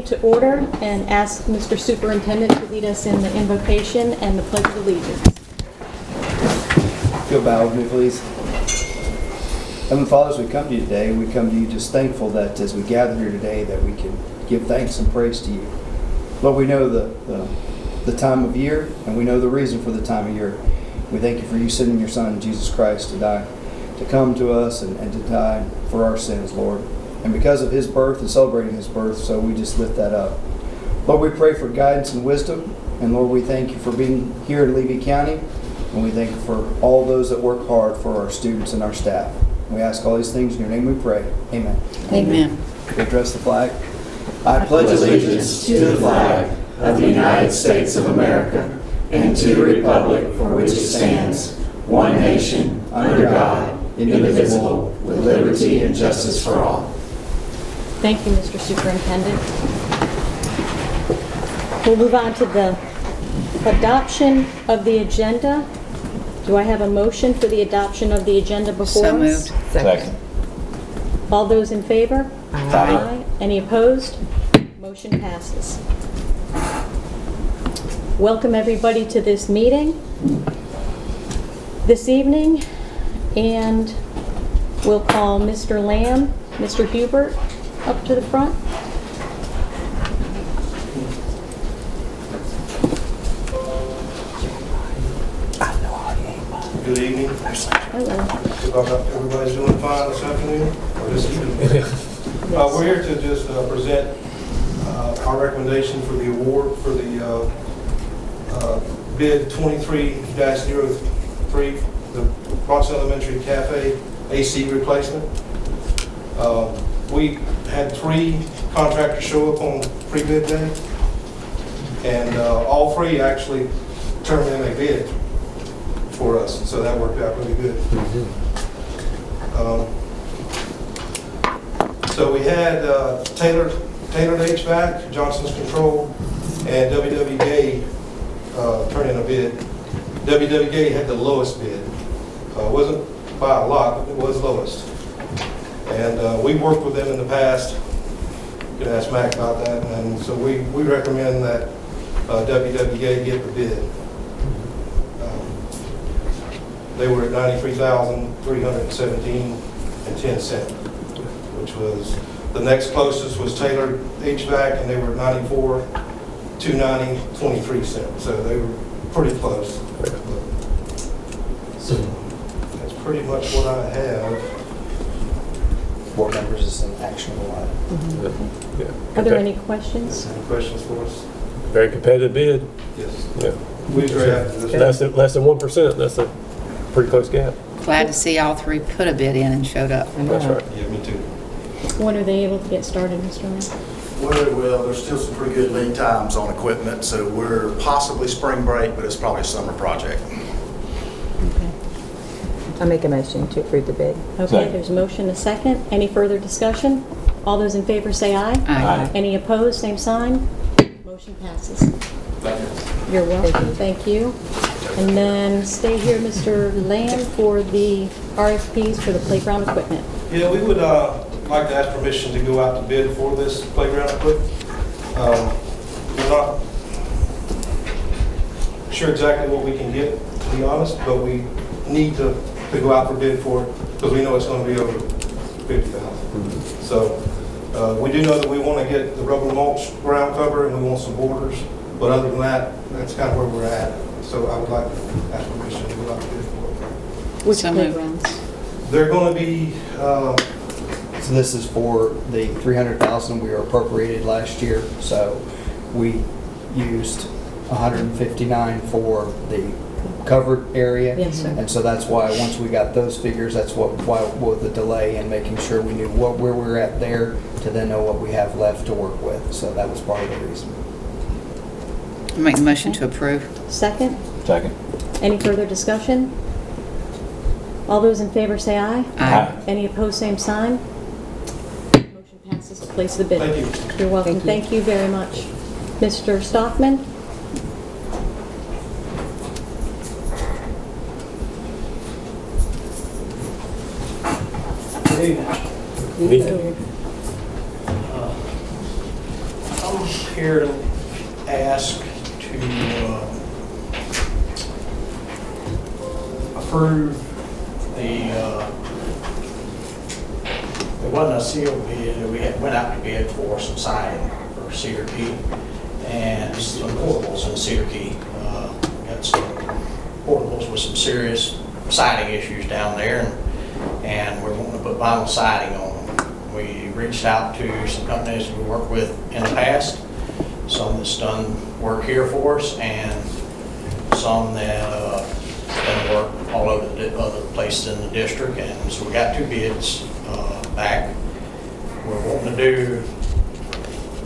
To order and ask Mr. Superintendent to lead us in the invocation and the Pledge of Allegiance. If you'll bow with me, please. Heavenly Father, as we come to you today, we come to you just thankful that as we gather here today that we can give thanks and praise to you. Lord, we know the time of year and we know the reason for the time of year. We thank you for you sending your Son, Jesus Christ, to die, to come to us and to die for our sins, Lord. And because of his birth and celebrating his birth, so we just lift that up. Lord, we pray for guidance and wisdom. And Lord, we thank you for being here in Levy County. And we thank you for all those that work hard for our students and our staff. We ask all these things in your name we pray. Amen. Amen. We address the flag. I pledge allegiance to the flag of the United States of America and to the republic for which it stands, one nation, under God, indivisible, with liberty and justice for all. Thank you, Mr. Superintendent. We'll move on to the adoption of the agenda. Do I have a motion for the adoption of the agenda before us? So moved. Second. All those in favor? Aye. Any opposed? Motion passes. Welcome everybody to this meeting this evening, and we'll call Mr. Lamb, Mr. Hubert up to the front. Good evening. Hello. Everybody's doing fine this afternoon, or this evening. We're here to just present our recommendation for the award for the bid 23-03, the Bronx Elementary Cafe AC replacement. We had 3 contractors show up on pre-bid day, and all 3 actually turned in a bid for us, so that worked out really good. So we had Tailored HVAC, Johnson's Control, and WW Gay turn in a bid. WW Gay had the lowest bid. Wasn't by a lot, but it was lowest. And we worked with them in the past. You can ask Mac about that. And so we recommend that WW Gay get the bid. They were at $93,317.10, which was, the next closest was Tailored HVAC, and they were at $94,290.23. So they were pretty close. So that's pretty much what I have. board members is an actionable item. Are there any questions? Any questions for us? Very competitive bid. Yes. Yeah. We drafted this. Less than 1%. That's a pretty close gap. Glad to see all 3 put a bid in and showed up. That's right. Yeah, me too. When are they able to get started, Mr. Lamb? Well, there's still some pretty good lead times on equipment, so we're possibly spring break, but it's probably a summer project. Okay. I make a motion to approve the bid. Okay, Second. there's a motion, a second. Any further discussion? All those in favor say aye. Aye. Any opposed, same sign. Motion passes. Thank you. You're welcome. Thank you. And then stay here, Mr. Lamb, for the RFPs for the playground equipment. Yeah, we would like to ask permission to go out to bid for this playground equipment. We're not sure exactly what we can get, to be honest, but we need to go out for bid for it because we know it's going to be over $50,000. So we do know that we want to get the rubber mulch ground cover and we want some borders, but other than that, that's kind of where we're at. So I would like to ask permission to go out to bid for it. Which So moved. playgrounds? They're going to be So this is for the $300,000 we were appropriated last year. So we used $159 for the covered area. Yes, sir. And so that's why once we got those figures, that's why with the delay in making sure we knew where we were at there to then know what we have left to work with. So that was part of the reason. Make a motion to approve. Second? Second. Any further discussion? All those in favor say aye. Aye. Any opposed, same sign. Motion passes to place the bid. Thank you. You're welcome. Thank you very much. Mr. Stockman? Neat. I thought here to ask to approve it wasn't a sealed bid, we went out to bid for some siding for Cedar Key and some portables in Cedar Key. Got some portables with some serious siding issues down there, and we're wanting to put vinyl siding on them. We reached out to some companies we worked with in the past, some that's done work here for us, and some that done work all over the other places in the district. And so we got 2 bids back. We're wanting to do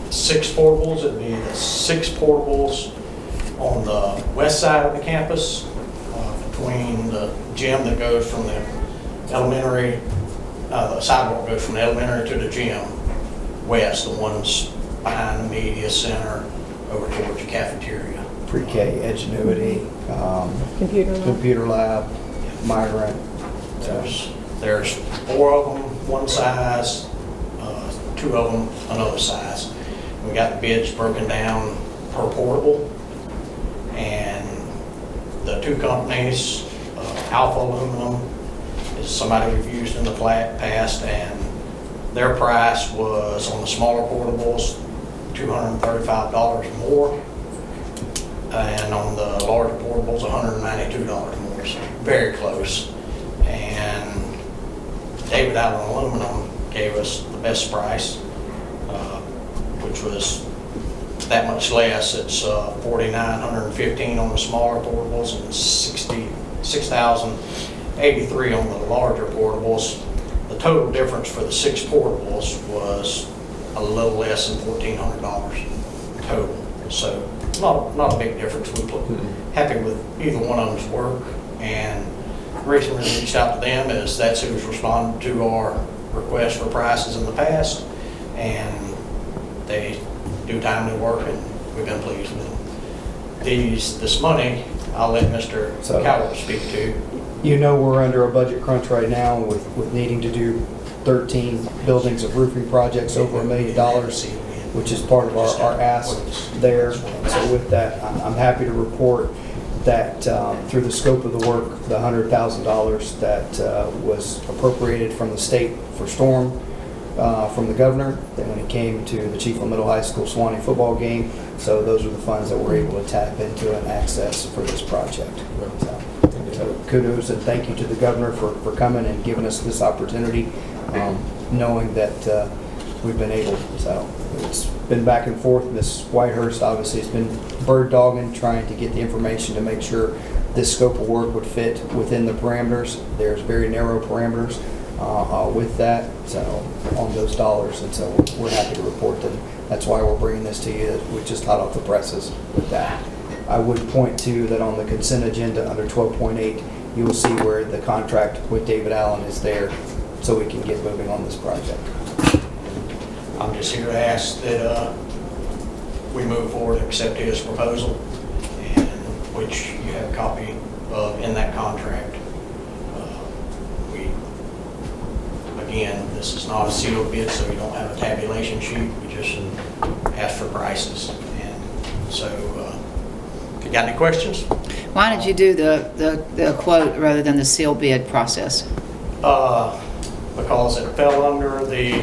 6 portables. It'd be the 6 portables on the west side of the campus, between the gym that goes from the elementary, the sidewalk goes from the elementary to the gym west, the ones behind the media center over towards the cafeteria. Pre-K, Edgenuity, Computer lab. Migrant. There's 4 of them, one size, 2 of them another size. We got the bids broken down per portable, and the 2 companies, Alpha Aluminum is somebody we've used in the past, and their price was on the smaller portables $235 more, and on the larger portables $192 more, so very close. And David Allen Aluminum gave us the best price, which was that much less. It's $4,915 on the smaller portables and $6,083 on the larger portables. The total difference for the 6 portables was a little less than $1,400 total. So not a big difference. We're happy with either one of them's work, and the reason we reached out to them is that's who's responded to our request for prices in the past, and they do timely work, and we've been pleased with them. This money, I'll let Mr. Coward speak to. You know, we're under a budget crunch right now with needing to do 13 buildings of roofing projects over $1 million, which is part of our ask there. And so with that, I'm happy to report that through the scope of the work, the $100,000 that was appropriated from the state for storm from the governor, then when it came to the Chiefland Middle High School Swanee football game, so those are the funds that we're able to tap into and access for this project. So kudos and thank you to the governor for coming and giving us this opportunity, knowing that we've been able. So it's been back and forth. Ms. Whitehurst obviously has been bird dogging, trying to get the information to make sure this scope of work would fit within the parameters. There's very narrow parameters with that, so on those dollars, and so we're happy to report that. That's why we're bringing this to you. We just hot off the presses with that. I would point to that on the consent agenda under 12.8, you will see where the contract with David Allen is there, so we can get moving on this project. I'm just here to ask that we move forward and accept his proposal, and which you have a copy of in that contract. Again, this is not a sealed bid, so we don't have a tabulation sheet. We just ask for prices. And so, if you got any questions? Why did you do the quote rather than the sealed bid process? Because it fell under the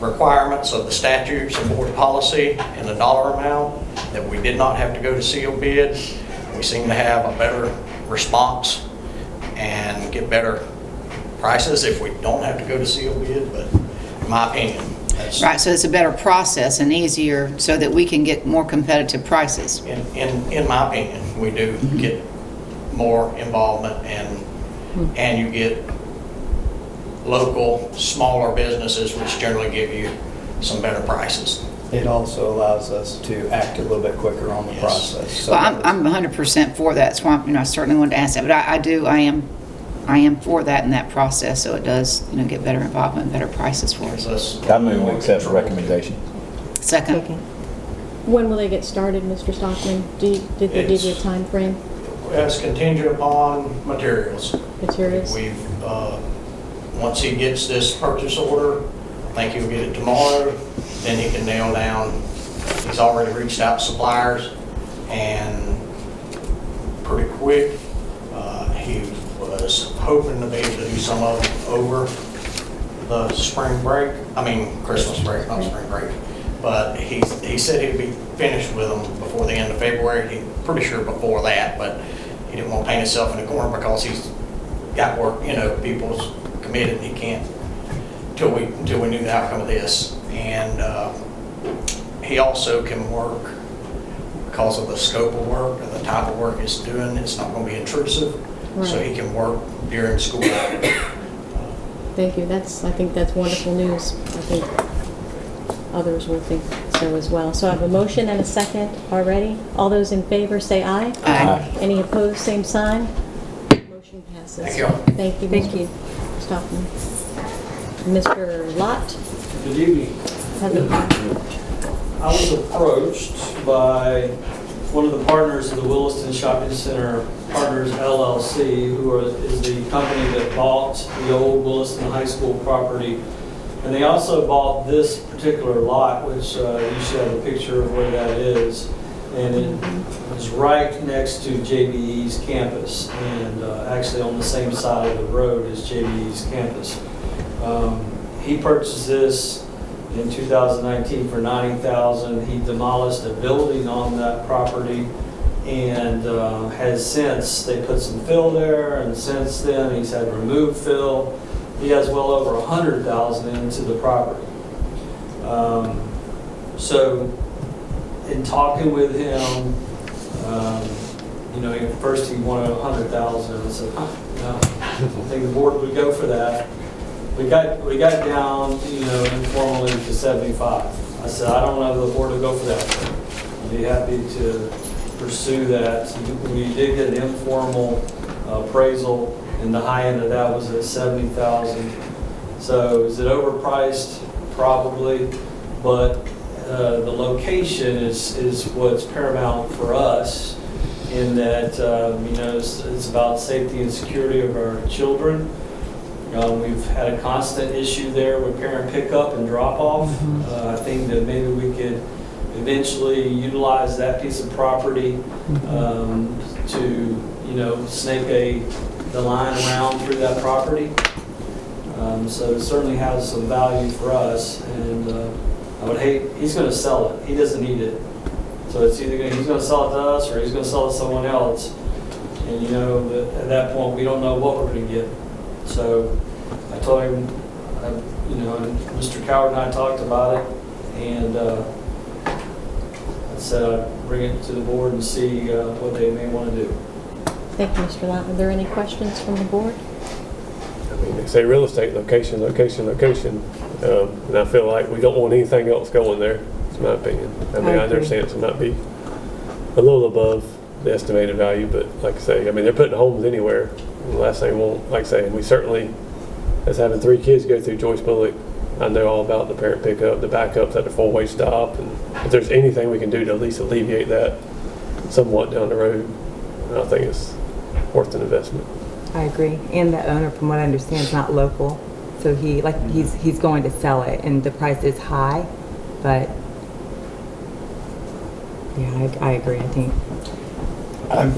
requirements of the statutes and board policy and the dollar amount, that we did not have to go to sealed bid. We seem to have a better response and get better prices if we don't have to go to sealed bid, but in my opinion, that's... Right, so it's a better process and easier so that we can get more competitive prices. In my opinion, we do get more involvement, and you get local, smaller businesses, which generally give you some better prices. It also allows us to act a little bit quicker on the process. So Well, I'm 100% for that. That's why I certainly wanted to ask that. But I am for that in that process, so it does, get better involvement and better prices for us. I move we accept the recommendation. Second. When will they get started, Mr. Stockman? Did they give you a time frame? It's contingent upon materials. Materials? Once he gets this purchase order, I think he'll get it tomorrow, then he can nail down He's already reached out to suppliers, and pretty quick, he was hoping to be able to do some of them over the spring break. I mean, Christmas break, not spring break. But he said he'd be finished with them before the end of February. He's pretty sure before that, but he didn't want to paint himself in the corner because he's got work, people's committed, and he can't until we knew the outcome of this. And he also can work because of the scope of work and the type of work he's doing. It's not going to be intrusive, so he can work during school hours. Thank you. I think that's wonderful news. I think others will think so as well. So I have a motion and a second already. All those in favor say aye. Aye. Any opposed, same sign. Motion passes. Thank you. Thank you, Mr. Stockman. Mr. Lott? Good evening. I was approached by one of the partners of the Williston Shopping Center Partners LLC, who is the company that bought the old Williston High School property. And they also bought this particular lot, which you should have a picture of where that is. And it is right next to JBE's campus, and actually on the same side of the road as JBE's campus. He purchased this in 2019 for $90,000. He demolished a building on that property, and has since, they put some fill there, and since then he's had removed fill. He has well over $100,000 into the property. So in talking with him, first he wanted $100,000. I said, no, I think the board would go for that. We got down, informally to 75. I said, I don't know if the board would go for that. I'd be happy to pursue that. We did get an informal appraisal, and the high end of that was at 70,000. So is it overpriced? Probably, but the location is what's paramount for us, in that it's about safety and security of our children. We've had a constant issue there with parent pickup and drop-off. I think that maybe we could eventually utilize that piece of property to snake the line around through that property. So it certainly has some value for us, and I would hate, he's going to sell it. He doesn't need it. So it's either he's going to sell it to us or he's going to sell it to someone else. And at that point, we don't know what we're going to get. So I told him, and Mr. Coward and I talked about it, and I said I'd bring it to the board and see what they may want to do. Thank you, Mr. Lott. Are there any questions from the board? I mean, they say real estate, location, location, location. And I feel like we don't want anything else going there, in my opinion. I mean, I understand it might be a little above the estimated value, but like I say, I mean, they're putting homes anywhere. And the last thing we want, like I say, we certainly, as having 3 kids go through Joyce Bullock, I know all about the parent pickup, the backups at the 4-way stop, and if there's anything we can do to at least alleviate that somewhat down the road, I think it's worth an investment. I agree. And the owner, from what I understand, is not local. So he's going to sell it, and the price is high, but yeah, I agree. I think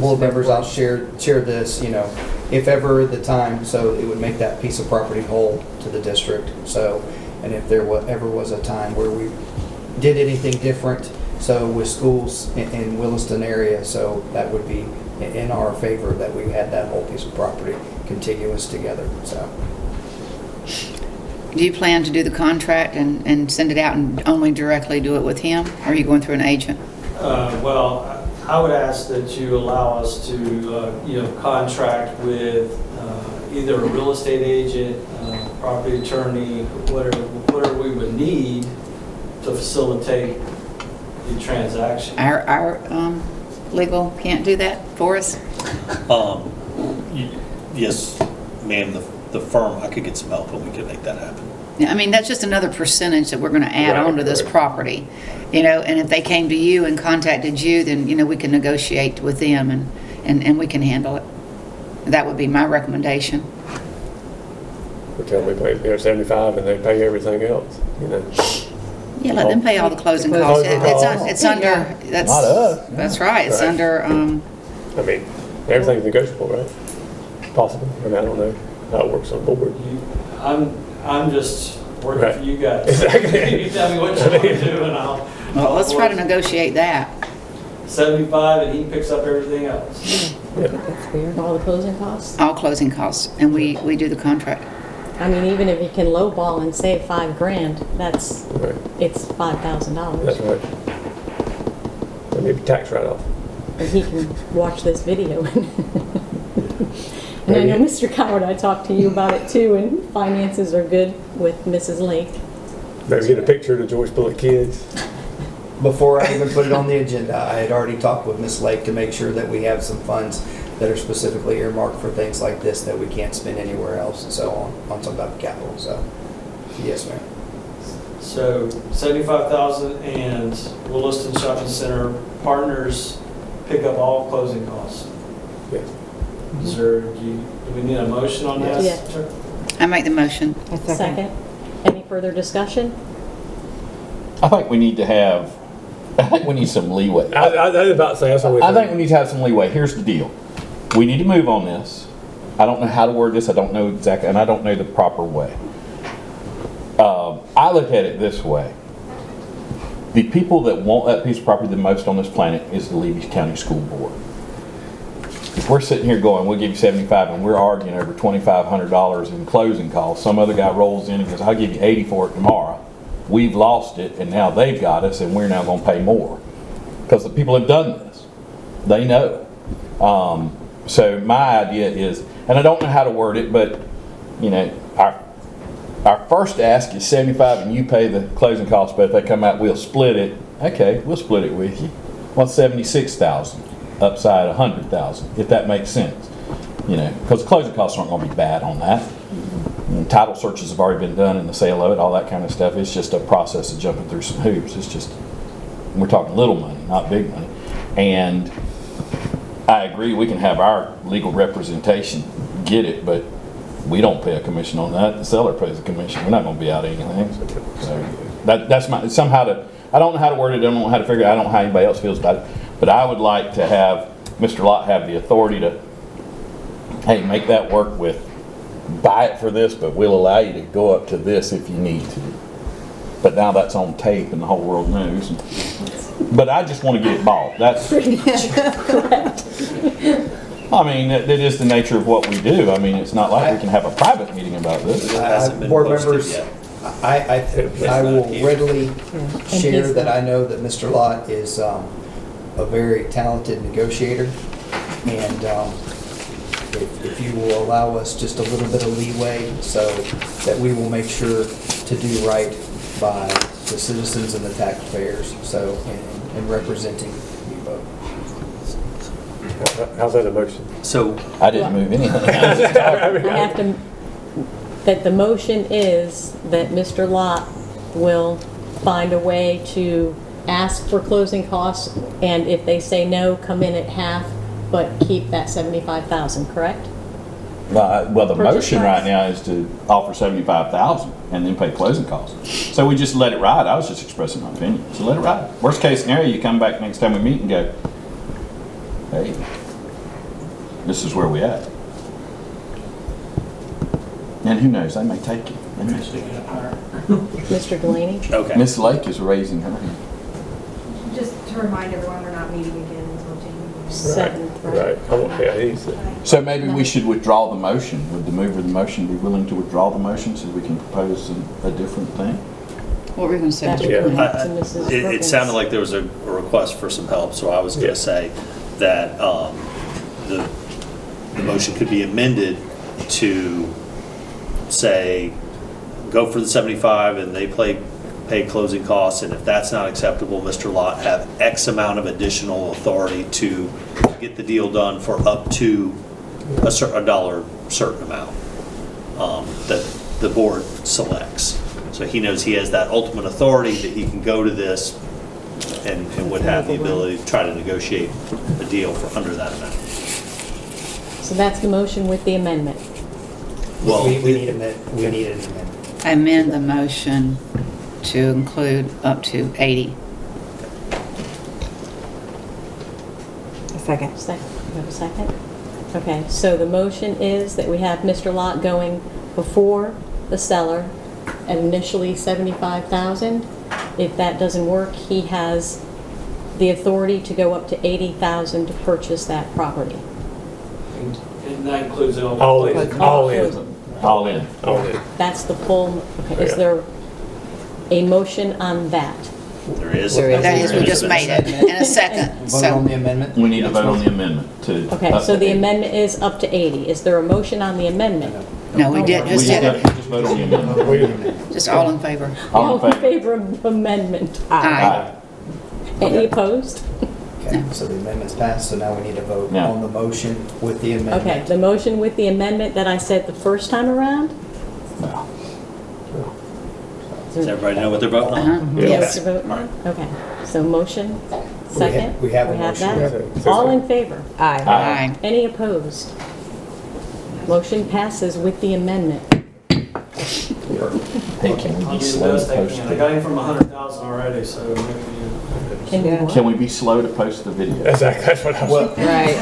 Board members, I'll share this, if ever the time, so it would make that piece of property whole to the district. So, and if there ever was a time where we did anything different, so with schools in Williston area, so that would be in our favor that we had that whole piece of property contiguous together, so. Do you plan to do the contract and send it out and only directly do it with him? Or are you going through an agent? Well, I would ask that you allow us to, contract with either a real estate agent, property attorney, whatever we would need to facilitate the transaction. Our legal can't do that for us? Yes, ma'am, the firm, I could get some help and we could make that happen. Yeah, I mean, that's just another percentage that we're going to add on to this property. And if they came to you and contacted you, then, we can negotiate with them and we can handle it. That would be my recommendation. We tell them we pay 75 and they pay everything else, Yeah, let them pay all the closing The costs. closing It's under, that's. Not us. That's right, it's Right. under, I mean, everything's negotiable, right? Possible. I mean, I don't know how it works on board. I'm just working Right. for you guys. Exactly. You tell me what you want to do and I'll. well, let's try to negotiate that. 75 and he picks up everything else. That's fair. All the closing costs? All closing costs, and we do the contract. I mean, even if you can lowball and save $5,000, Right. it's $5,000. That's right. Or maybe tax write-off. And he can watch this video. And I know, Mr. Coward, I talked to you about it too, and finances are good with Mrs. Lake. Maybe get a picture of the George Bullitt kids. Before I even put it on the agenda, I had already talked with Ms. Lake to make sure that we have some funds that are specifically earmarked for things like this that we can't spend anywhere else, and so on some type of capital, so, yes, ma'am. So 75,000 and Williston Shopping Center partners pick up all closing costs. Yes. Is there, do we need a motion on that? Yes. Sure. I make the motion. A second. Second. Any further discussion? I think we need to have, I think we need some leeway. I was about to say, that's what I think we need to have some leeway. Here's the deal. We need to move on this. I don't know how to word this. I don't know exactly, and I don't know the proper way. I look at it this way. The people that want that piece of property the most on this planet is the Levy County School Board. If we're sitting here going, we'll give you 75, and we're arguing over $2,500 in closing costs, some other guy rolls in and goes, I'll give you 80 for it tomorrow. We've lost it, and now they've got us, and we're now going to pay more. Because the people have done this. They know. So my idea is, and I don't know how to word it, but, you know, our first ask is 75 and you pay the closing costs, but if they come out, we'll split it. Okay, we'll split it with you. What's 76,000 upside 100,000, if that makes sense. You know, because the closing costs aren't going to be bad on that. And title searches have already been done and the sale of it, all that kind of stuff. It's just a process of jumping through some hoops. It's just, we're talking little money, not big money. And I agree, we can have our legal representation get it, but we don't pay a commission on that. The seller pays a commission. We're not going to be out anything. So that's my, somehow to, I don't know how to word it, I don't know how to figure it, I don't know how anybody else feels about it, but I would like to have Mr. Lott have the authority to, hey, make that work with, buy it for this, but we'll allow you to go up to this if you need to. But now that's on tape and the whole world knows. But I just want to get it bought. That's Correct. I mean, that is the nature of what we do. I mean, it's not like we can have a private meeting about this. hasn't been Board posted members, yet. I will readily share he's- that I know that Mr. Lott is a very talented negotiator, and if you will allow us just a little bit of leeway so that we will make sure to do right by the citizens and the taxpayers, so, in representing you both. How's that a motion? So, I didn't move anything. I was just talking. I have to, that the motion is that Mr. Lott will find a way to ask for closing costs, and if they say no, come in at half, but keep that 75,000, correct? Well, the Purchase motion price. right now is to offer 75,000 and then pay closing costs. So we just let it ride. I was just expressing my opinion. So let it ride. Worst case scenario, you come back next time we meet and go, hey, this is where we at. And who knows, they may take it. They may take it. Mr. Delaney? okay. Miss Lake is raising her hand. Just to remind everyone, we're not meeting again until January. 7th, right? Right. Yeah, he's, So maybe we should withdraw the motion. Would the mover of the motion be willing to withdraw the motion so we can propose a different thing? What were we going to say, That Mr. would Clinton? come to Mrs. It Perkins. sounded like there was a request for some help, so I was going Yeah. to say that the motion could be amended to say, go for the 75 and they pay closing costs, and if that's not acceptable, Mr. Lott have X amount of additional authority to get the deal done for up to a dollar certain amount that the board selects. So he knows he has that ultimate authority that he can go to this and would have the ability to try to negotiate a deal for under that amount. So that's the motion with the amendment. Well, We need an amendment. Amend the motion to include up to 80. A second. Second, you have a second? Okay, so the motion is that we have Mr. Lot going before the seller at initially $75,000. If that doesn't work, he has the authority to go up to $80,000 to purchase that property. And that includes it all. All in, all in, All in. all in. That's the full, okay, is Yeah. there a motion on that? There is. That is, we just made it in a second. Vote on So, the amendment? We need to vote on the amendment to. Okay, up so to the 80. amendment is up to 80. Is there a motion on the amendment? no, we did, We just did it. just vote on the amendment. Just all in favor. All in favor of the amendment? Aye. Any opposed? Okay, so the amendment's passed, so now we need to vote No. on the motion with the amendment. Okay, the motion with the amendment that I said the first time around? No. Does everybody know what they're voting on? Uh-huh. Yes. Yes. To vote now? Okay, so motion, second? We have a motion. that? All in favor? Aye. Aye. Any opposed? Motion passes with the amendment. Hey, can we I'll be do the slow to best I post can. I got it? him from 100,000 already, so maybe, Can we what? Can we be slow to post the video? That's what I was. Well, Right.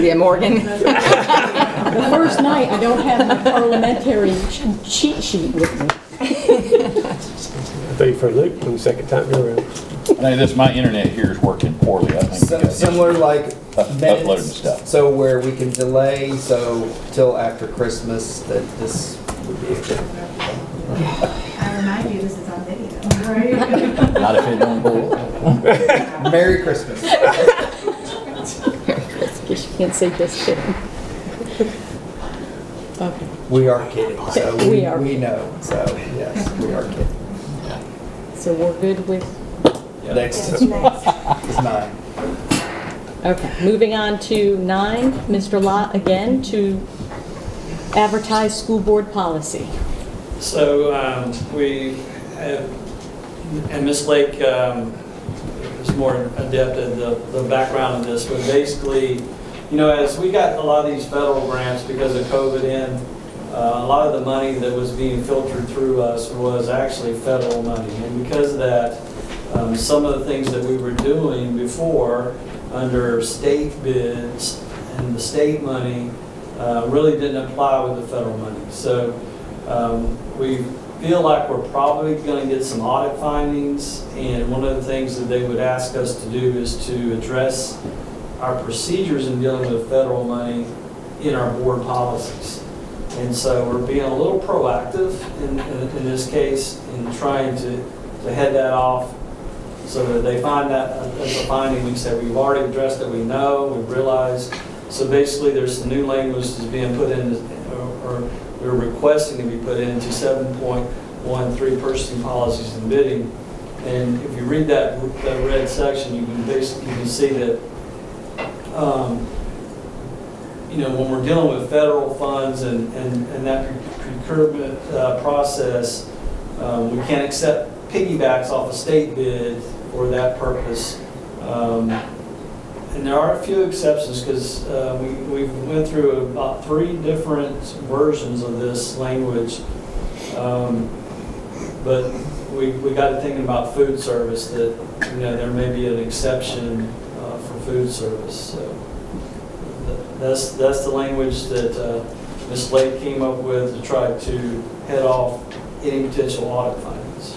Yeah, Morgan. The first night, I don't have my parliamentary cheat sheet with me. Thank you for Luke on the second time you're around. Hey, my internet here is working poorly, I think. because similar like uploading minutes, stuff. so where we can delay, so till after Christmas, that this would be a good. I remind you, this is on video. Not if it don't go up. Merry Christmas. Guess you can't say just kidding. Okay, We are kidding, so We are. we know, so yes, we are kidding. so we're good with, Next is 9. okay, moving on to 9, Mr. Lot again to advertise school board policy. So we have, and Ms. Lake is more adept at the background of this, but basically, you know, as we got a lot of these federal grants because of COVID in, a lot of the money that was being filtered through us was actually federal money. And because of that, some of the things that we were doing before under state bids and the state money really didn't apply with the federal money. So we feel like we're probably going to get some audit findings, and one of the things that they would ask us to do is to address our procedures in dealing with federal money in our board policies. And so we're being a little proactive in this case in trying to head that off so that they find that as a finding. We say we've already addressed it, we know, we've realized. So basically there's some new language that's being put in, or we're requesting to be put into 7.13 purchasing policies and bidding. And if you read that red section, you can see that you know, when we're dealing with federal funds and that procurement process, we can't accept piggybacks off a state bid for that purpose. And there are a few exceptions because we went through about 3 different versions of this language. But we got to thinking about food service, that, you know, there may be an exception for food service. So that's the language that Ms. Lake came up with to try to head off any potential audit findings.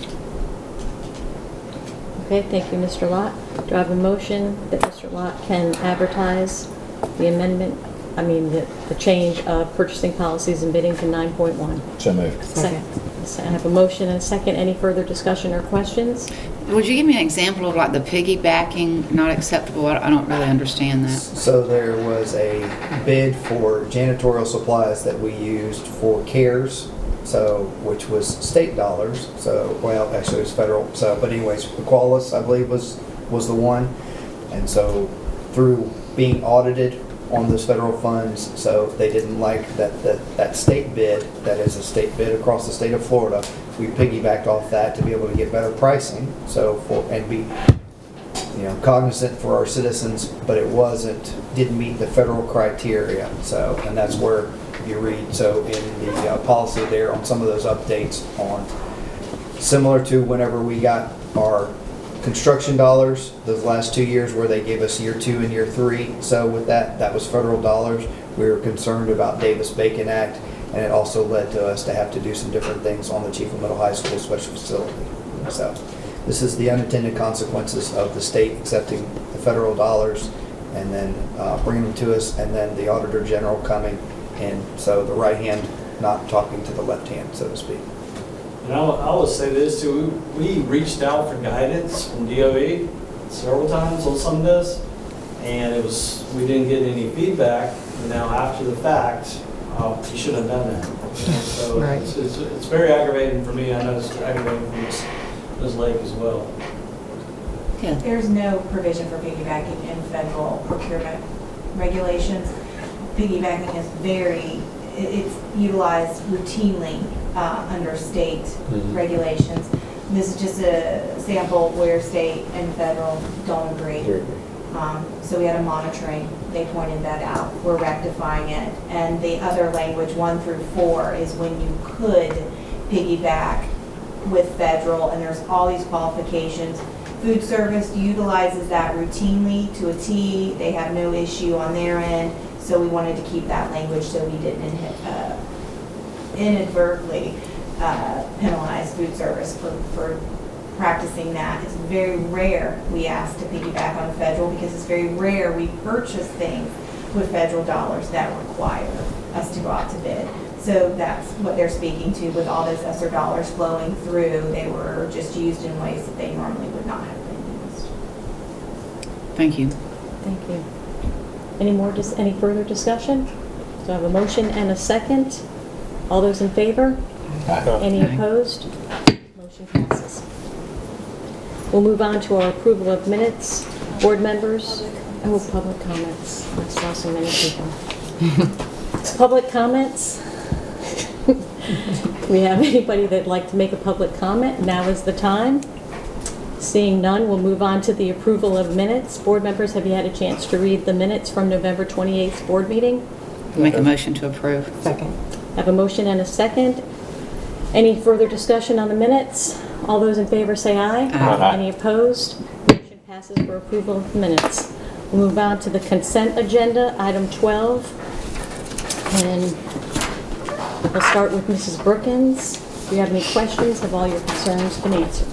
Okay, thank you, Mr. Lot. Do I have a motion that Mr. Lot can advertise the amendment, the change of purchasing policies and bidding to 9.1? So moved. Second. I have a motion and a second. Any further discussion or questions? Would you give me an example of like the piggybacking not acceptable? I don't really understand that. So there was a bid for janitorial supplies that we used for CARES, so, which was state dollars, so, well, actually it was federal, so, but anyways, Equalis, I believe, was the one. And so through being audited on those federal funds, so they didn't like that state bid, that is a state bid across the state of Florida. We piggybacked off that to be able to get better pricing, so and be, you know, cognizant for our citizens, but it didn't meet the federal criteria. So, and that's where you read, so in the policy there on some of those updates on similar to whenever we got our construction dollars, those last 2 years where they gave us year 2 and year 3. So with that was federal dollars. We were concerned about Davis-Bacon Act, and it also led to us to have to do some different things on the Chief of Middle High School special facility. So this is the unintended consequences of the state accepting the federal dollars and then bringing them to us, and then the Auditor General coming, and so the right hand not talking to the left hand, so to speak. And I will say this too, we reached out for guidance from DOE several times on some of this, and we didn't get any feedback. And now after the fact, you should have done that. You know, so Right. it's very aggravating for me. I know it's aggravating for Ms. Lake as well. Yeah. There's no provision for piggybacking in federal procurement regulations. Piggybacking is it's utilized routinely under state regulations. This is just a sample where state and federal don't agree. So we had a monitoring, they pointed that out, we're rectifying it. And the other language, 1 through 4, is when you could piggyback with federal, and there's all these qualifications. Food service utilizes that routinely to a T, they have no issue on their end, so we wanted to keep that language so we didn't inadvertently penalize food service for practicing that. It's very rare we ask to piggyback on federal, because it's very rare we purchase things with federal dollars that require us to go out to bid. So that's what they're speaking to with all those ESSER dollars flowing through. They were just used in ways that they normally would not have been used. Thank you. Thank you. Any further discussion? So I have a motion and a second. All those in favor? Any Aye. opposed? Motion passes. We'll move on to our approval of minutes. Board members? Oh, public comments. I saw so many people. Public comments? Do we have anybody that'd like to make a public comment? Now is the time. Seeing none, we'll move on to the approval of minutes. Board members, have you had a chance to read the minutes from November 28th board meeting? Make a motion to approve. Second. I have a motion and a second. Any further discussion on the minutes? All those in favor say aye. Aye. Any opposed? Motion passes for approval of the minutes. We'll move on to the consent agenda, item 12. And we'll start with Mrs. Brookins. Do you have any questions? Have all your concerns been answered?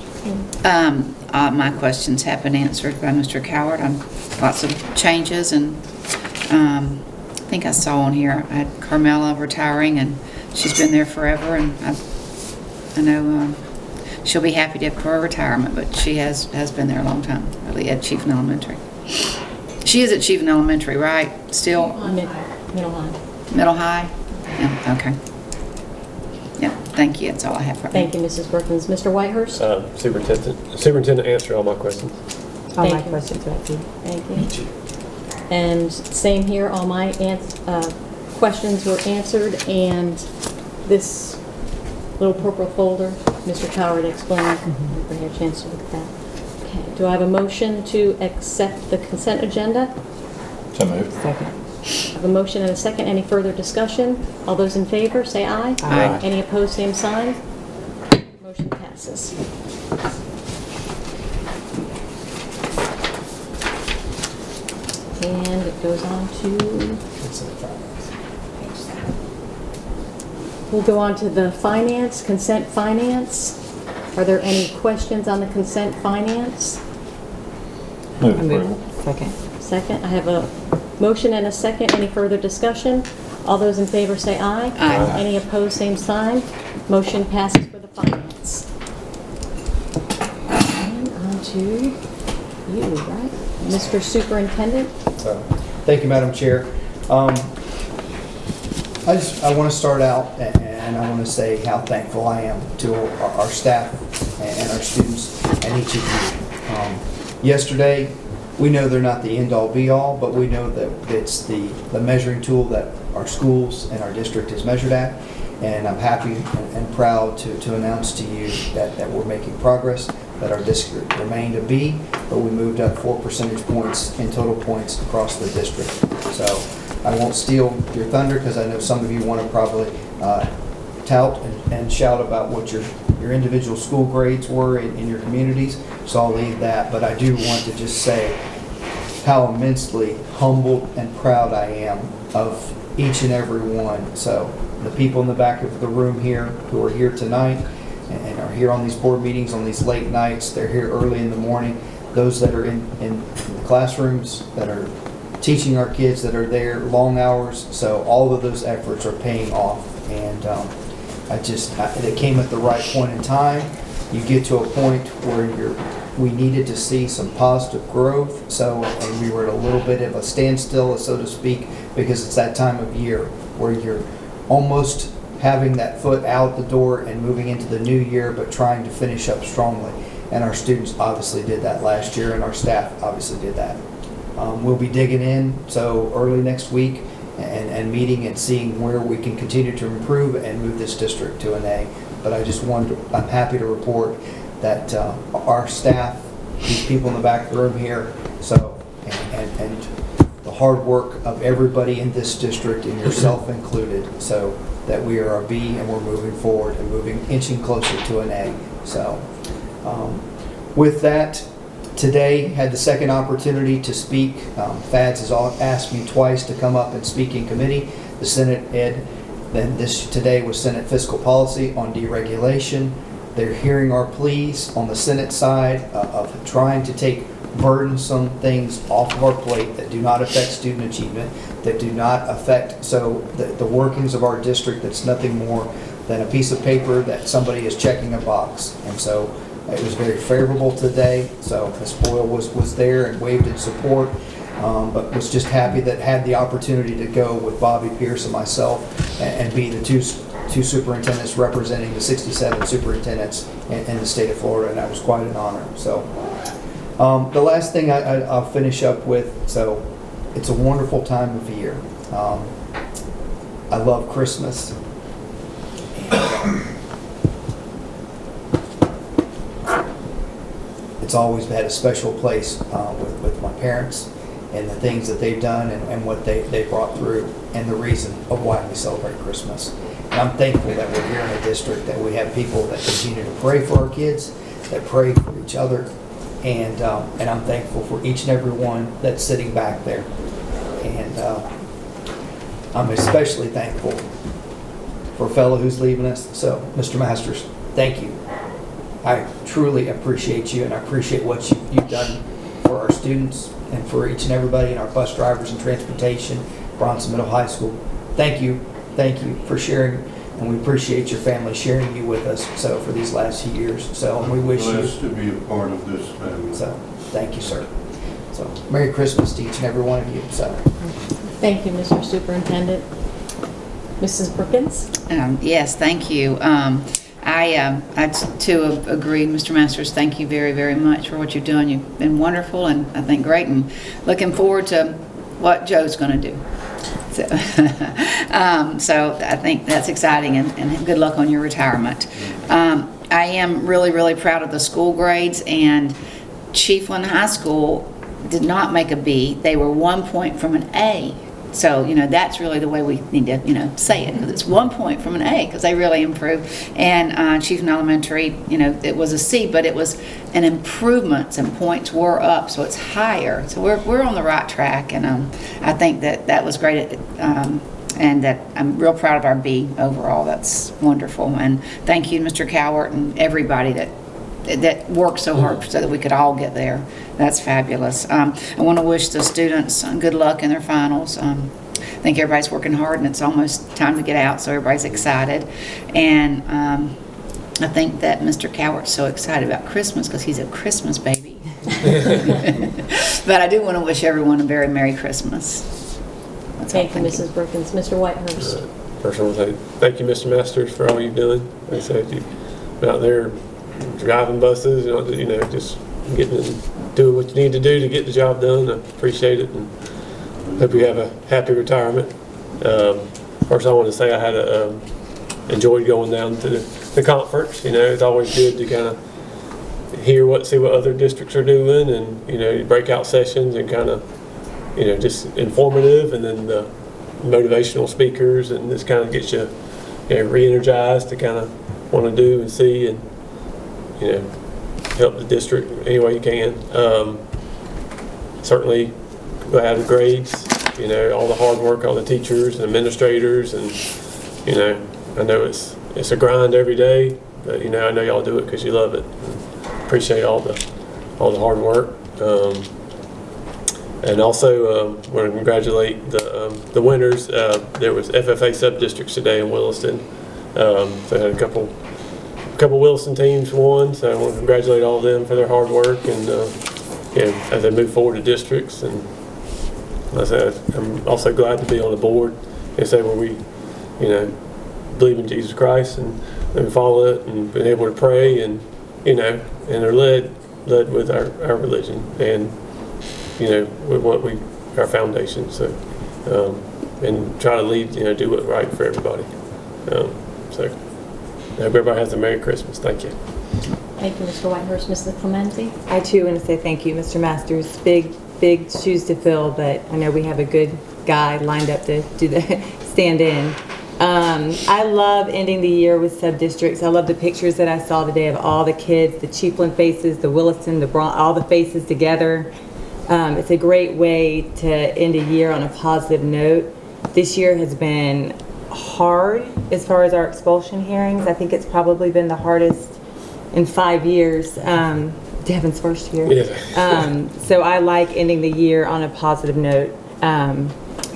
My questions have been answered by Mr. Coward on lots of changes, and I think I saw on here, I had Carmela retiring, and she's been there forever, and I know she'll be happy to have her retirement, but she has been there a long time, really, at Chieftain Elementary. She is at Chieftain Elementary, right? Still? Middle line. Middle high? Yeah, okay. Yeah, thank you, that's all I have for Thank you, Mrs. Brookins. Mr. Whitehurst? Superintendent answered all my questions. All my Thank you. questions, Betsy. Thank you. And same here, all my questions were answered, and this little purple folder, Mr. Coward explained. Bring you a chance to look at that. Okay, do I have a motion to accept the consent agenda? So moved. Second. I have a motion and a second. Any further discussion? All those in favor, say aye. Aye. Any opposed, same sign. Motion passes. And it goes on to, we'll go on to the finance, consent finance. Are there any questions on the consent finance? Move I move. approval. Second. Second, I have a motion and a second. Any further discussion? All those in favor say aye. Aye. Any opposed, same sign. Motion passes for the finance. And on to you, right? Mr. Superintendent? Thank you, Madam Chair. I want to start out, and I want to say how thankful I am to our staff and our students and each of you. Yesterday, we know they're not the end-all be-all, but we know that it's the measuring tool that our schools and our district is measured at. And I'm happy and proud to announce to you that we're making progress, that our district remained a B, but we moved up 4 percentage points in total points across the district. So I won't steal your thunder, because I know some of you want to probably tout and shout about what you're your individual school grades were in your communities, so I'll leave that. But I do want to just say how immensely humbled and proud I am of each and every one. So the people in the back of the room here who are here tonight and are here on these board meetings on these late nights, they're here early in the morning. Those that are in the classrooms, that are teaching our kids, that are there long hours. So all of those efforts are paying off. And they came at the right point in time. You get to a point where we needed to see some positive growth. So, and we were at a little bit of a standstill, so to speak, because it's that time of year where you're almost having that foot out the door and moving into the new year, but trying to finish up strongly. And our students obviously did that last year, and our staff obviously did that. We'll be digging in, so early next week, and meeting and seeing where we can continue to improve and move this district to an A. But I'm happy to report that our staff, these people in the back of the room here, and the hard work of everybody in this district, and yourself included, so that we are a B and we're moving forward and inching closer to an A. So with that, today had the second opportunity to speak. FADS has asked me twice to come up and speak in committee. The Senate Ed, then today was Senate Fiscal Policy on deregulation. They're hearing our pleas on the Senate side of trying to take burdensome things off of our plate that do not affect student achievement, that do not affect the workings of our district. That's nothing more than a piece of paper that somebody is checking a box. And so it was very favorable today. So Ms. Boyle was there and waved in support, but was just happy that had the opportunity to go with Bobby Pierce and myself and be the two superintendents representing the 67 superintendents in the state of Florida, and that was quite an honor. So the last thing I'll finish up with, so it's a wonderful time of year. I love Christmas. It's always had a special place with my parents and the things that they've done and what they brought through and the reason of why we celebrate Christmas. And I'm thankful that we're here in a district that we have people that continue to pray for our kids, that pray for each other, and I'm thankful for each and every one that's sitting back there. And I'm especially thankful for a fellow who's leaving us. So, Mr. Masters, thank you. I truly appreciate you, and I appreciate what you've done for our students and for each and everybody and our bus drivers and transportation, Bronson Middle High School. Thank you for sharing, and we appreciate your family sharing you with us. So for these last few years, so and we wish you blessed to be a part of this family. So thank you, sir. So Merry Christmas to each and every one of you. So Thank you, Mr. Superintendent. Mrs. Brookins? Yes, thank you. I too agree, Mr. Masters, thank you very, very much for what you've done. You've been wonderful and I think great, and looking forward to what Joe's going to do. So I think that's exciting, and good luck on your retirement. I am really, really proud of the school grades, and Chiefland High School did not make a B. They were 1 point from an A. So, that's really the way we need to, say it, because it's 1 point from an A, because they really improved. And Chiefland Elementary, it was a C, but it was an improvement. Some points were up, so it's higher. So we're on the right track, and I think that was great, and that I'm real proud of our B overall. That's wonderful. And thank you, Mr. Cowart, and everybody that worked so hard so that we could all get there. That's fabulous. I want to wish the students good luck in their finals. I think everybody's working hard, and it's almost time to get out, so everybody's excited. And I think that Mr. Cowart's so excited about Christmas because he's a Christmas baby. But I do want to wish everyone a very Merry Christmas. Thank you, Mrs. Brookins. Mr. Whitehurst? First, I want to say thank you, Mr. Masters, for all you've done. Like I said, you've been out there driving buses, just doing what you need to do to get the job done. I appreciate it, and hope you have a happy retirement. First, I want to say I had enjoyed going down to the conference. It's always good to kind of see what other districts are doing, and breakout sessions, and kind of just informative, and then the motivational speakers, and this kind of gets you re-energized to kind of want to do and see, and help the district any way you can. Certainly glad of grades, all the hard work, all the teachers and administrators, and I know it's a grind every day, but I know y'all do it because you love it. Appreciate all the hard work. And also want to congratulate the winners. There was FFA sub-districts today in Williston. So I had a couple Williston teams won, so I want to congratulate all of them for their hard work and as they move forward to districts. And like I said, I'm also glad to be on the board and say where we, believe in Jesus Christ and follow it and been able to pray and and are led with our religion and with what our foundation. So and try to lead, do what's right for everybody. So I hope everybody has a Merry Christmas. Thank you. Thank you, Mr. Whitehurst. Mrs. Clemente? I too want to say thank you, Mr. Masters. Big shoes to fill, but I know we have a good guy lined up to do the stand in. I love ending the year with sub-districts. I love the pictures that I saw today of all the kids, the Chiefland faces, the Williston, all the faces together. It's a great way to end a year on a positive note. This year has been hard as far as our expulsion hearings. I think it's probably been the hardest in 5 years. Devin's first year. Yeah. So I like ending the year on a positive note.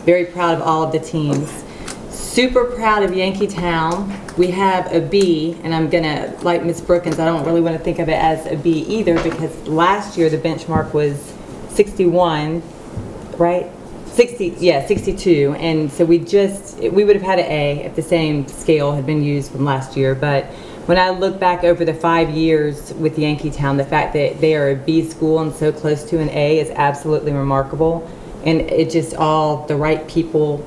Very proud of all of the teams. Super proud of Yankeetown. We have a B, and I'm gonna, like Ms. Brookins, I don't really want to think of it as a B either, because last year the benchmark was 61, right? 62, and so we would have had an A if the same scale had been used from last year. But when I look back over the 5 years with Yankeetown, the fact that they are a B school and so close to an A is absolutely remarkable, and it just all the right people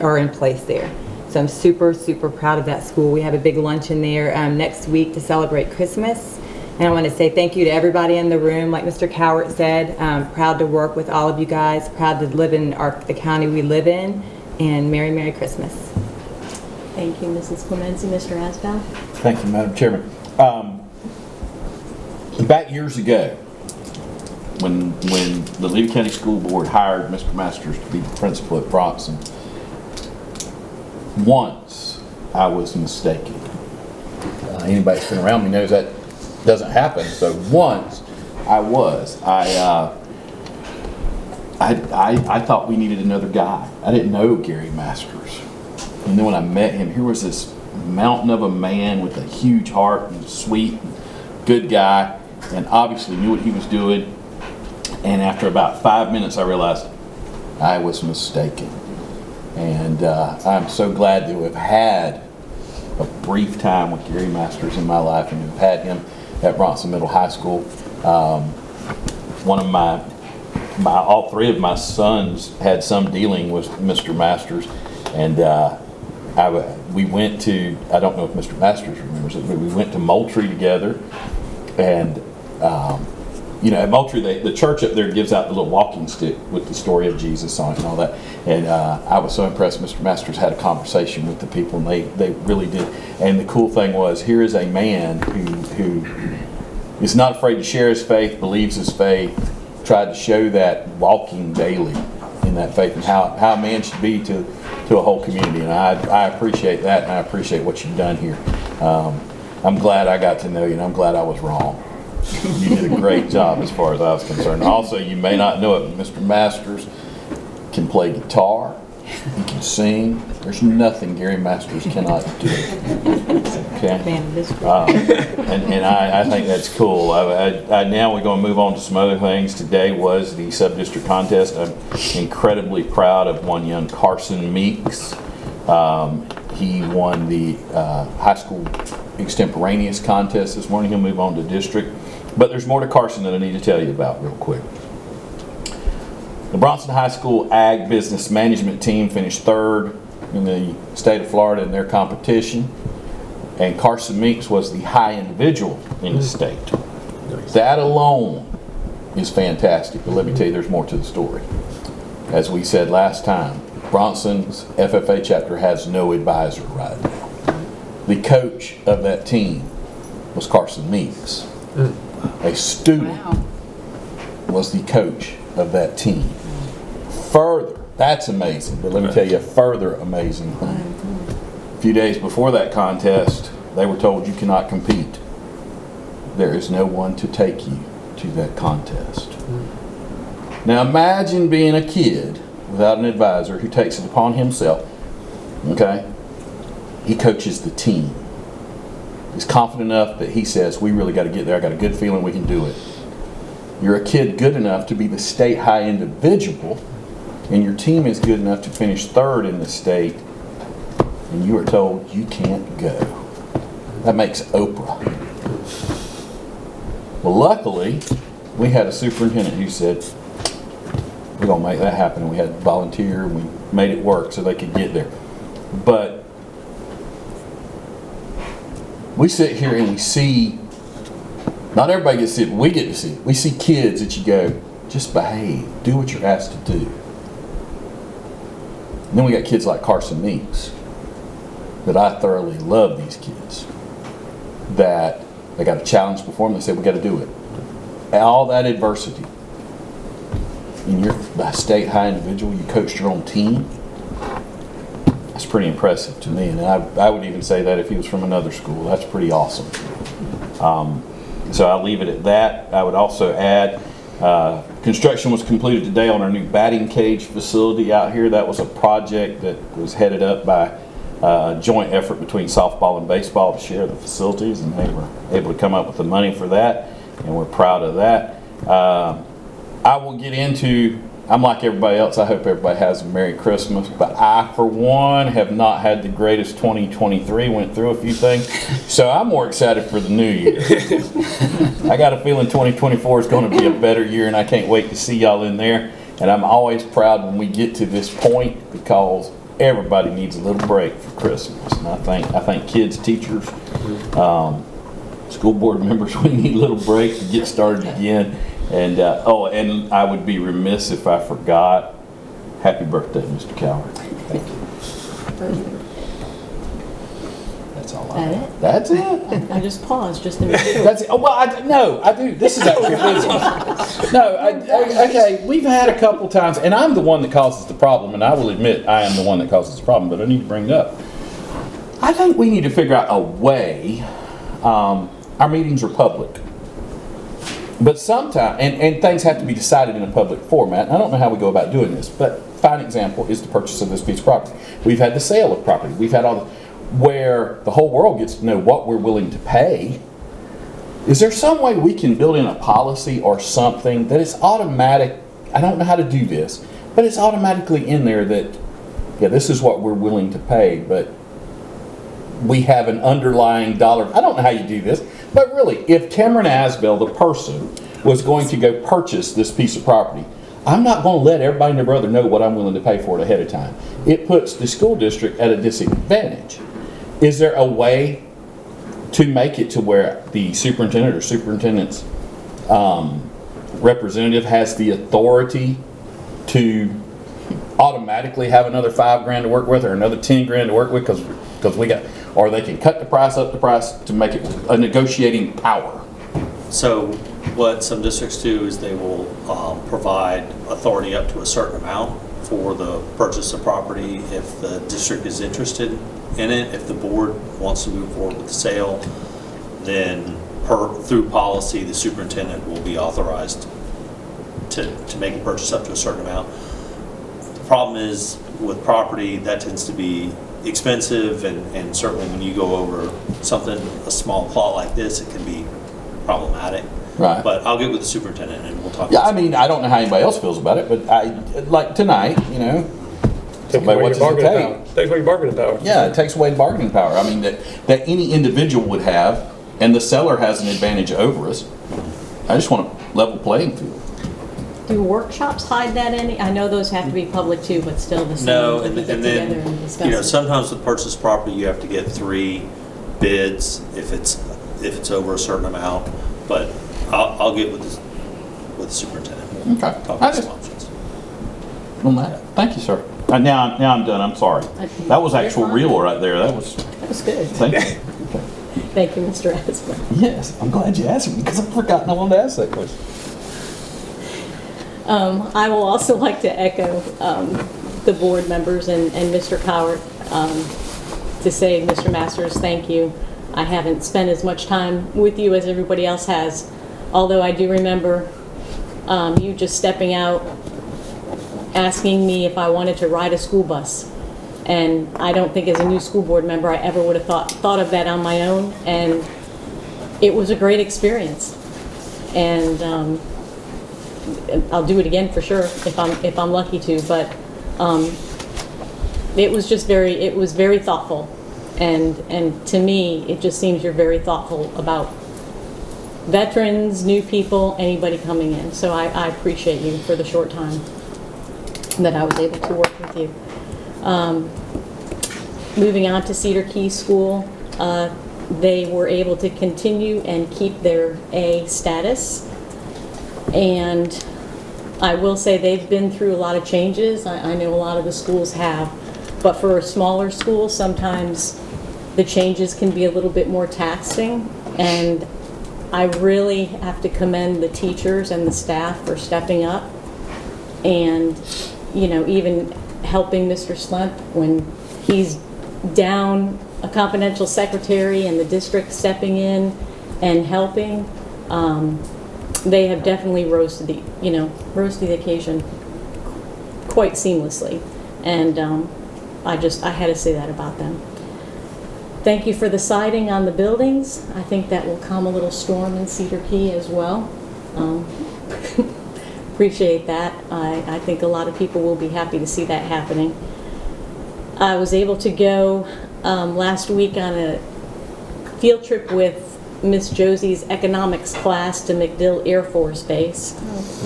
are in place there. So I'm super proud of that school. We have a big luncheon there next week to celebrate Christmas. And I want to say thank you to everybody in the room. Like Mr. Cowart said, proud to work with all of you guys, proud to live in the county we live in, and Merry Christmas. Thank you, Mrs. Clemente. Mr. Asbow? Thank you, Madam Chairman. Back years ago, when the Levy County School Board hired Mr. Masters to be the principal at Bronson, once I was mistaken. Anybody that's been around me knows that doesn't happen. So once I was. I thought we needed another guy. I didn't know Gary Masters. And then when I met him, here was this mountain of a man with a huge heart and sweet, good guy, and obviously knew what he was doing. And after about 5 minutes, I realized I was mistaken. And I'm so glad to have had a brief time with Gary Masters in my life and have had him at Bronson Middle High School. One of all three of my sons had some dealing with Mr. Masters, and we went to, I don't know if Mr. Masters remembers it, but we went to Moultrie together, and at Moultrie, the church up there gives out the little walking stick with the story of Jesus on it and all that. And I was so impressed. Mr. Masters had a conversation with the people, and they really did. And the cool thing was, here is a man who is not afraid to share his faith, believes his faith, tried to show that walking daily in that faith and how a man should be to a whole community. And I appreciate that, and I appreciate what you've done here. I'm glad I got to know you, and I'm glad I was wrong. You did a great job as far as I was concerned. Also, you may not know it, but Mr. Masters can play guitar, he can sing. There's nothing Gary Masters cannot do. Okay? And I think that's cool. Now we're going to move on to some other things. Today was the sub-district contest. I'm incredibly proud of one young Carson Meeks. He won the high school extemporaneous contest this morning. He'll move on to district. But there's more to Carson that I need to tell you about real quick. The Bronson High School Ag Business Management team finished third in the state of Florida in their competition. And Carson Meeks was the high individual in the state. That alone is fantastic. But let me tell you, there's more to the story. As we said last time, Bronson's FFA chapter has no advisor right now. The coach of that team was Carson Meeks. A student was the coach of that team. Further, that's amazing, but let me tell you a further amazing thing. A few days before that contest, they were told you cannot compete. There is no one to take you to that contest. Now imagine being a kid without an advisor who takes it upon himself, okay? He coaches the team. He's confident enough that he says, we really got to get there. I got a good feeling we can do it. You're a kid good enough to be the state high individual, and your team is good enough to finish third in the state, and you are told you can't go. That makes Oprah. Well, luckily, we had a superintendent who said, we're going to make that happen. And we had a volunteer, and we made it work so they could get there. But we sit here and we see, not everybody gets to see it, but we get to see it. We see kids that you go, just behave, do what you're asked to do. And then we got kids like Carson Meeks, that I thoroughly love these kids, that they got a challenge before them, they said, we got to do it. All that adversity, and you're a state high individual, you coached your own team, that's pretty impressive to me. And I would even say that if he was from another school, that's pretty awesome. So I'll leave it at that. I would also add, construction was completed today on our new batting cage facility out here. That was a project that was headed up by a joint effort between softball and baseball to share the facilities, and they were able to come up with the money for that, and we're proud of that. I will get into, I'm like everybody else, I hope everybody has a Merry Christmas, but I, for one, have not had the greatest 2023, went through a few things, so I'm more excited for the new year. I got a feeling 2024 is going to be a better year, and I can't wait to see y'all in there, and I'm always proud when we get to this point, because everybody needs a little break for Christmas, and I think kids, teachers, school board members, we need a little break to get started again. And and I would be remiss if I forgot. Happy birthday, Mr. Coward. Thank you. That's all I have. That's it. I just paused just to make sure. That's it. Oh, well, I do. This is actually business. No, okay, we've had a couple times, and I'm the one that causes the problem, and I will admit I am the one that causes the problem, but I need to bring it up. I think we need to figure out a way, our meetings are public. But sometimes, and things have to be decided in a public format. I don't know how we go about doing this, but fine example is the purchase of this piece of property. We've had the sale of property. We've had all the, where the whole world gets to know what we're willing to pay. Is there some way we can build in a policy or something that is automatic? I don't know how to do this, but it's automatically in there that, yeah, this is what we're willing to pay, but we have an underlying dollar. I don't know how you do this, but really, if Cameron Asbell, the person, was going to go purchase this piece of property, I'm not going to let everybody and their brother know what I'm willing to pay for it ahead of time. It puts the school district at a disadvantage. Is there a way to make it to where the superintendent or superintendent's representative has the authority to automatically have another $5,000 to work with or another $10,000 to work with because we got, or they can cut the price up the price to make it a negotiating power? So what some districts do is they will provide authority up to a certain amount for the purchase of property if the district is interested in it. If the board wants to move forward with the sale, then through policy, the superintendent will be authorized to make a purchase up to a certain amount. The problem is with property, that tends to be expensive, and certainly when you go over something, a small plot like this, it can be problematic. Right. But I'll get with the superintendent and we'll talk. Yeah, I mean, I don't know how anybody else feels about it, but like tonight, you know, somebody, what does it take? Takes away your bargaining power. Yeah, it takes away bargaining power. I mean, that any individual would have, and the seller has an advantage over us. I just want a level playing field. Do workshops hide that any? I know those have to be public too, but still the same. No, we and get then, together and discuss you know, it. sometimes with purchase property, you have to get 3 bids if it's over a certain amount, but I'll get with the superintendent. Okay. Talk about some options. On that. Thank you, sir. Now I'm done. I'm sorry. That was actual real right there. That was That was good. Thank you. Thank you, Mr. Asman. Yes, I'm glad you asked me because I've forgotten I wanted to ask that question. I will also like to echo the board members and Mr. Cowart to say, Mr. Masters, thank you. I haven't spent as much time with you as everybody else has, although I do remember you just stepping out, asking me if I wanted to ride a school bus. And I don't think as a new school board member I ever would have thought of that on my own, and it was a great experience. And I'll do it again for sure if I'm lucky to, but it was very thoughtful, and to me it just seems you're very thoughtful about veterans, new people, anybody coming in. So I appreciate you for the short time that I was able to work with you. Moving on to Cedar Key School, they were able to continue and keep their A status. And I will say they've been through a lot of changes. I know a lot of the schools have. But for a smaller school, sometimes the changes can be a little bit more taxing. And I really have to commend the teachers and the staff for stepping up and, you know, even helping Mr. Slemp when he's down a confidential secretary and the district stepping in and helping. They have definitely rose to the occasion quite seamlessly. And I had to say that about them. Thank you for the siding on the buildings. I think that will calm a little storm in Cedar Key as well. Appreciate that. I think a lot of people will be happy to see that happening. I was able to go last week on a field trip with Miss Josie's economics class to MacDill Air Force Base,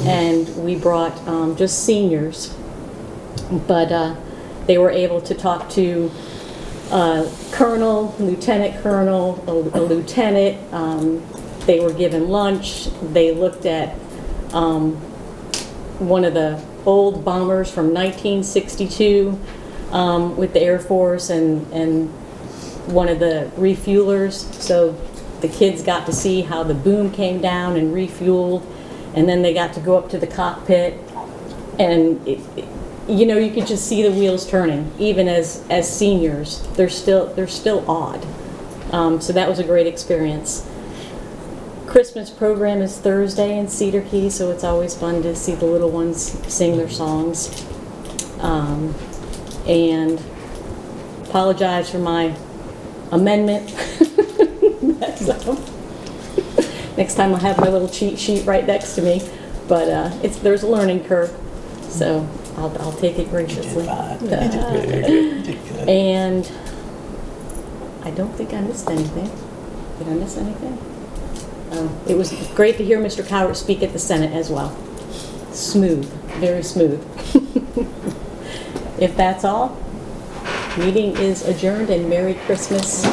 and we brought just seniors, but they were able to talk to colonel, lieutenant colonel, a lieutenant. They were given lunch. They looked at one of the old bombers from 1962 with the Air Force and one of the refuelers. So the kids got to see how the boom came down and refueled, and then they got to go up to the cockpit, and you could just see the wheels turning. Even as seniors, they're still awed. So that was a great experience. Christmas program is Thursday in Cedar Key, so it's always fun to see the little ones sing their songs. And apologize for my amendment. Next time I'll have my little cheat sheet right next to me, but there's a learning curve, so I'll take it graciously. And I don't think I missed anything. Did I miss anything? It was great to hear Mr. Cowart speak at the Senate as well. Smooth, very smooth. If that's all, meeting is adjourned, and Merry Christmas.